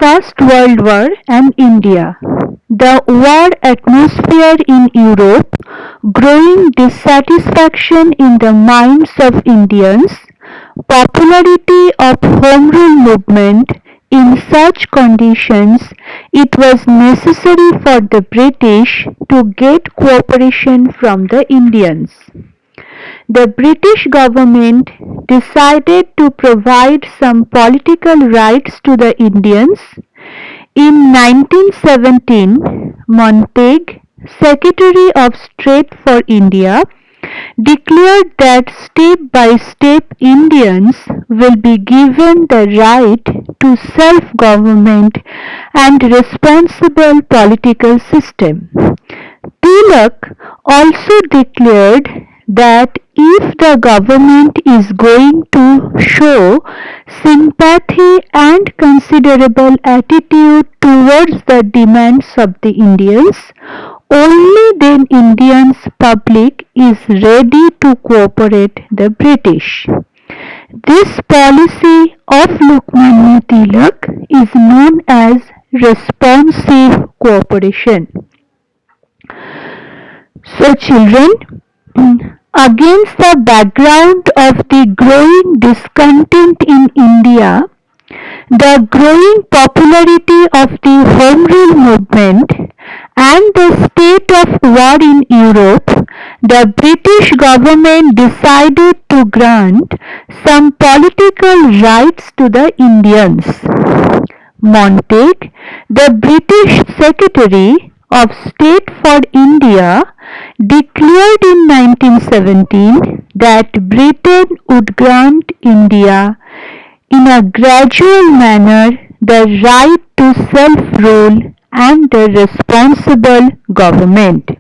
First World War and India. The war atmosphere in Europe, growing dissatisfaction in the minds of Indians, popularity of Home Rule movement. In such conditions, it was necessary for the British to get cooperation from the Indians. The British government decided to provide some political rights to the Indians. In 1917, Montague, Secretary of State for India, declared that step-by-step Indians will be given the right to self-government and responsible political system. Tilak also declared that if the government is going to show sympathy and considerable attitude towards the demands of the Indians, only then Indians public is ready to cooperate the British. This policy of Lokmanya Tilak is known as responsive cooperation. So children, against the background of the growing discontent in India, the growing popularity of the Home Rule movement and the state of war in Europe, the British government decided to grant some political rights to the Indians. Montague, the British Secretary of State for India, declared in 1917 that Britain would grant India in a gradual manner the right to self-rule and the responsible government.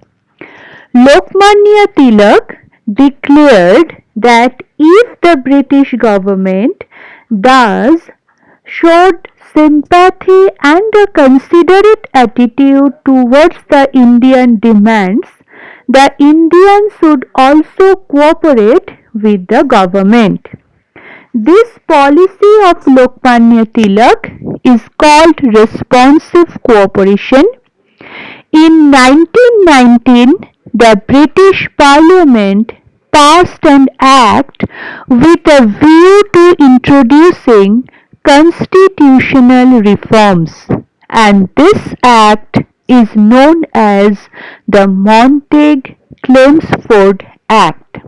Lokmanya Tilak declared that if the British government thus showed sympathy and a considerate attitude towards the Indian demands, the Indians should also cooperate with the government. This policy of Lokmanya Tilak is called responsive cooperation. In 1919, the British Parliament passed an act with a view to introducing constitutional reforms, and this act is known as the Montague-Chelmsford Act.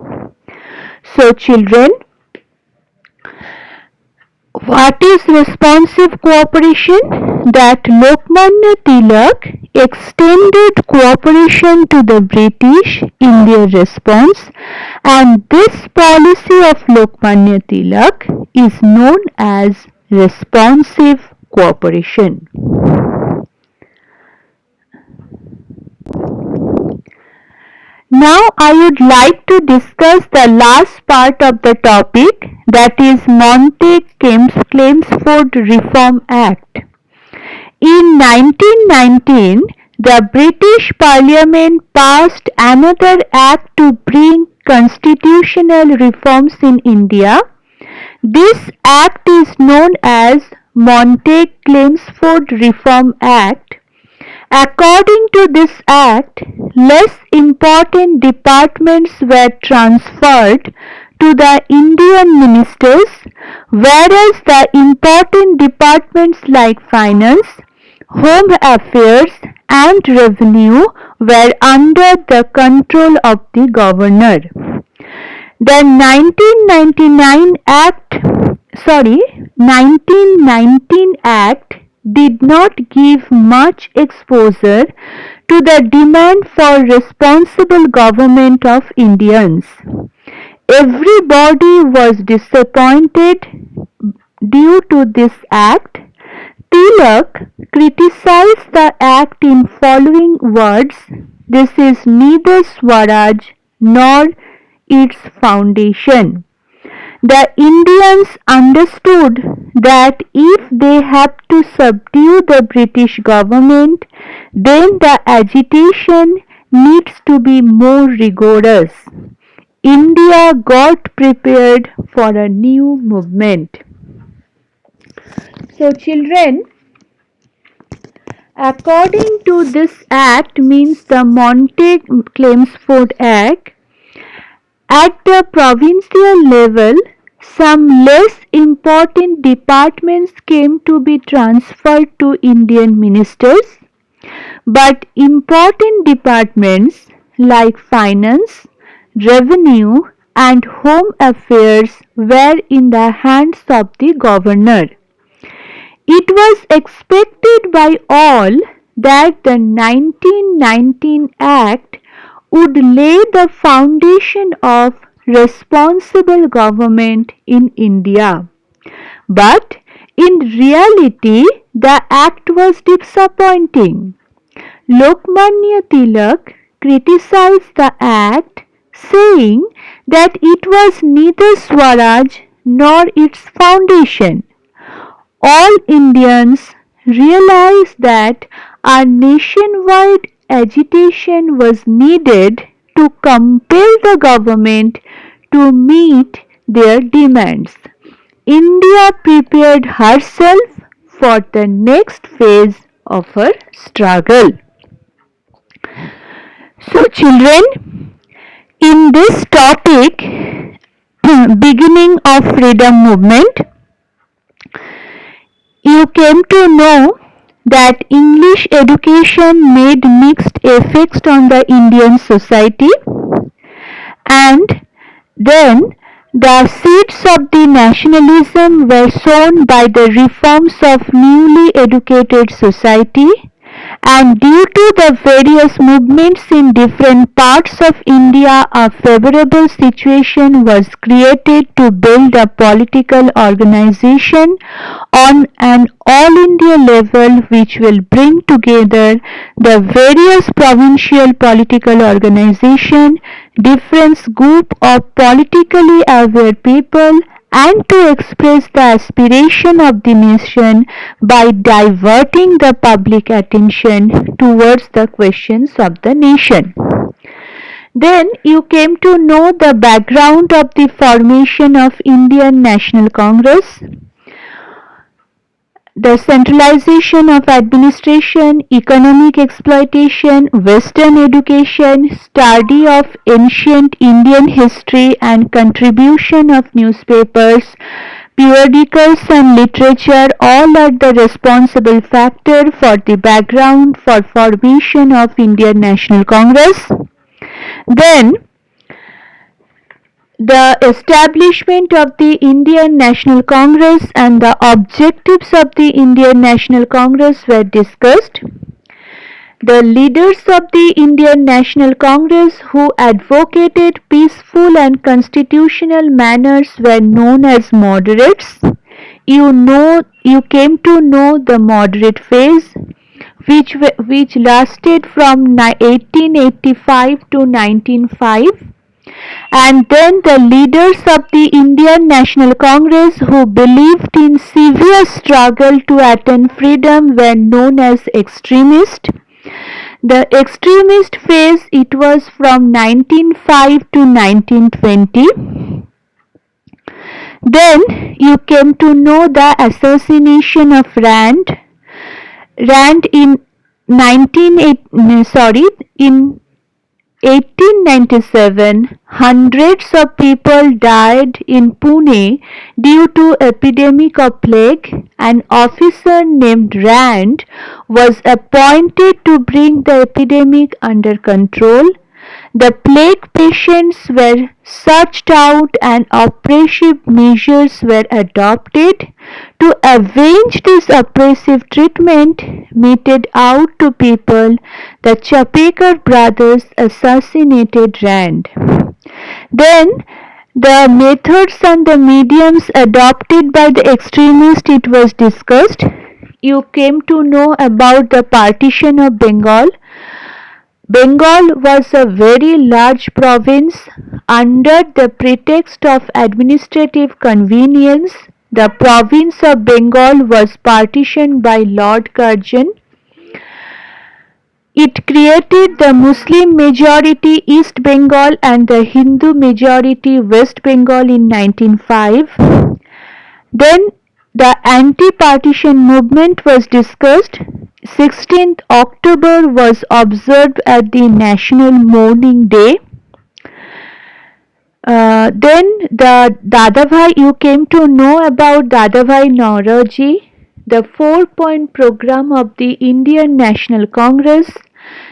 So children, what is responsive cooperation? That Lokmanya Tilak extended cooperation to the British in their response, and this policy of Lokmanya Tilak is known as responsive cooperation. Now I would like to discuss the last part of the topic, that is Montague-Chelmsford Reform Act. In 1919, the British Parliament passed another act to bring constitutional reforms in India. This act is known as Montague-Chelmsford Reform Act. According to this act, less important departments were transferred to the Indian ministers, whereas the important departments like finance, home affairs and revenue were under the control of the governor. The 1919 Act did not give much exposure to the demand for responsible government of Indians. Everybody was disappointed due to this act. Tilak criticized the act in following words: "This is neither Swaraj nor its foundation." The Indians understood that if they have to subdue the British government, then the agitation needs to be more rigorous. India got prepared for a new movement. So children, According to this act means the Monte-Chelmsford Act, at the provincial level, some less important departments came to be transferred to Indian ministers, but important departments like finance, revenue, and home affairs were in the hands of the governor. It was expected by all that the 1919 Act would lay the foundation of responsible government in India. But in reality, the act was disappointing. Lokmanya Tilak criticized the act, saying that it was neither Swaraj nor its foundation. All Indians realized that a nationwide agitation was needed to compel the government to meet their demands. India prepared herself for the next phase of her struggle. So, children, in this topic, beginning of freedom movement, you came to know that English education made mixed effects on the Indian society, and then the seeds of the nationalism were sown by the reforms of newly educated society, and due to the various movements in different parts of India, a favorable situation was created to build a political organization on an all-India level which will bring together the various provincial political organization, different group of politically aware people, and to express the aspiration of the nation by diverting the public attention towards the questions of the nation. Then you came to know the background of the formation of Indian National Congress, the centralization of administration, economic exploitation, Western education, study of ancient Indian history, and contribution of newspapers, periodicals, and literature all are the responsible factor for the background for formation of Indian National Congress. Then the establishment of the Indian National Congress and the objectives of the Indian National Congress were discussed. The leaders of the Indian National Congress who advocated peaceful and constitutional manners were known as moderates. You came to know the moderate phase, which lasted from 1885 to 1905. And then the leaders of the Indian National Congress who believed in severe struggle to attain freedom were known as extremists. The extremist phase, it was from 1905 to 1920. Then you came to know the assassination of Rand. Rand in 1897, hundreds of people died in Pune due to epidemic of plague. An officer named Rand was appointed to bring the epidemic under control. The plague patients were searched out and oppressive measures were adopted. To avenge this oppressive treatment meted out to people, the Chapekar brothers assassinated Rand. Then the methods and the mediums adopted by the extremists, it was discussed. You came to know about the partition of Bengal. Bengal was a very large province. Under the pretext of administrative convenience, the province of Bengal was partitioned by Lord Curzon. It created the Muslim majority East Bengal and the Hindu majority West Bengal in 1905. Then the anti-partition movement was discussed. 16th October was observed as the National Mourning Day. Then the Dadabhai, you came to know about Dadabhai Naoroji, the 4-point program of the Indian National Congress,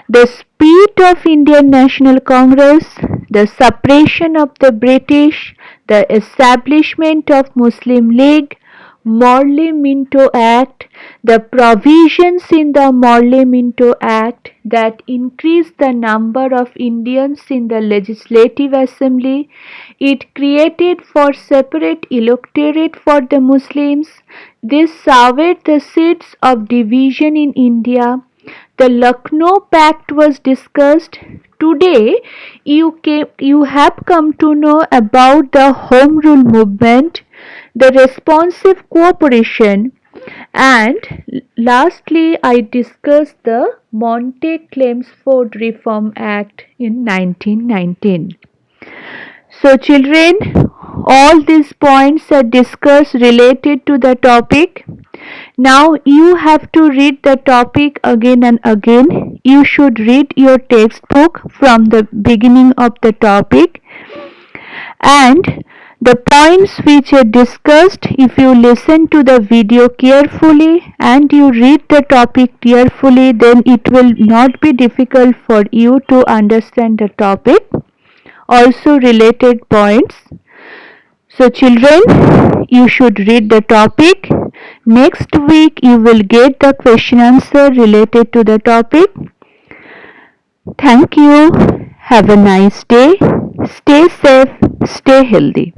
the spirit of Indian National Congress, the suppression of the British, the establishment of Muslim League, Morley Minto Act, the provisions in the Morley Minto Act that increased the number of Indians in the Legislative Assembly. It created for separate electorate for the Muslims. This soured the seeds of division in India. The Lucknow Pact was discussed. Today, you have come to know about the Home Rule movement, the responsive cooperation, and lastly, I discussed the Monte-Chelmsford Reform Act in 1919. So, children, all these points are discussed related to the topic. Now you have to read the topic again and again. You should read your textbook from the beginning of the topic, and the points which are discussed, if you listen to the video carefully and you read the topic carefully, then it will not be difficult for you to understand the topic. Also related points. So children, you should read the topic. Next week you will get the question answer related to the topic. Thank you. Have a nice day. Stay safe. Stay healthy.